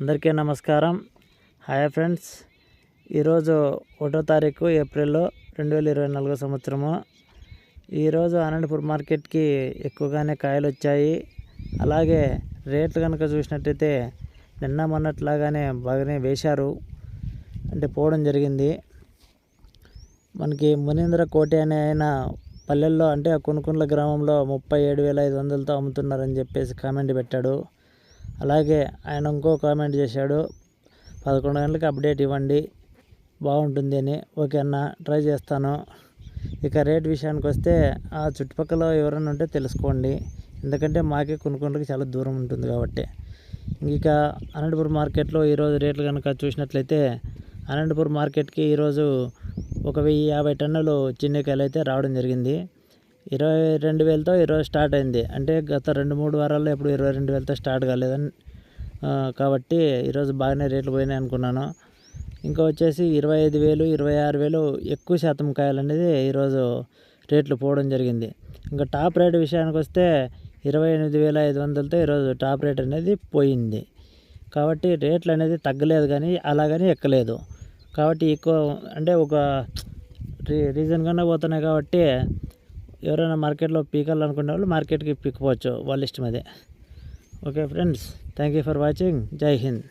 అందరికీ నమస్కారం. Hi friends, ఈరోజు 1వ తారీఖు ఏప్రిల్ 2024 సంవత్సరము. ఈరోజు అనంతపూర్ మార్కెట్కి ఎక్కువగానే కాయలు వచ్చాయి. అలాగే రేట్లు కనుక చూసినట్టయితే నిన్న మొన్నట్లాగానే బాగానే వేశారు, అంటే పోవడం జరిగింది. మనకి మునీంద్ర కోటి అనే ఆయన పల్లెల్లో అంటే కొనుకొండ్ల గ్రామంలో 37,500తో అమ్ముతున్నారని చెప్పేసి కామెంట్ పెట్టాడు. అలాగే ఆయన ఇంకో కామెంట్ చేశాడు, 11 గంటలకు అప్డేట్ ఇవ్వండి బాగుంటుంది అని. ఓకే అన్న, ట్రై చేస్తాను. ఇక రేట్ విషయానికి వస్తే ఆ చుట్టుపక్కల ఎవరైనా ఉంటే తెలుసుకోండి, ఎందుకంటే మాకే కొనుక్కోండికి చాలా దూరం ఉంటుంది కాబట్టి. ఇక అనంతపూర్ మార్కెట్లో ఈరోజు రేట్లు కనుక చూసినట్లయితే అనంతపూర్ మార్కెట్కి ఈరోజు 1,050 టన్నులు చిన్నకాయలు అయితే రావడం జరిగింది. 22,000తో ఈరోజు స్టార్ట్ అయింది. అంటే గత 2-3 వారాల్లో ఎప్పుడు 22,000తో స్టార్ట్ కాలేదని, కాబట్టి ఈరోజు బాగానే రేట్లు పోయినాయి అనుకున్నాను. ఇంకా వచ్చేసి 25,000, 26,000 ఎక్కువ శాతం కాయలు అనేది ఈరోజు రేట్లు పోవడం జరిగింది. ఇంకా టాప్ రేట్ విషయానికి వస్తే 28,500తో ఈరోజు టాప్ రేట్ అనేది పోయింది. కాబట్టి రేట్లు అనేది తగ్గలేదు, కానీ అలాగని ఎక్కలేదు. కాబట్టి ఎక్కువ అంటే ఒక రీజన్ కన్నా పోతున్నాయి. కాబట్టి ఎవరైనా మార్కెట్లో పీకాలనుకునే వాళ్ళు మార్కెట్కి పీక్కోవచ్చు, వాళ్ళ ఇష్టం అదే. Okay friends, thank you for watching. జై హింద్.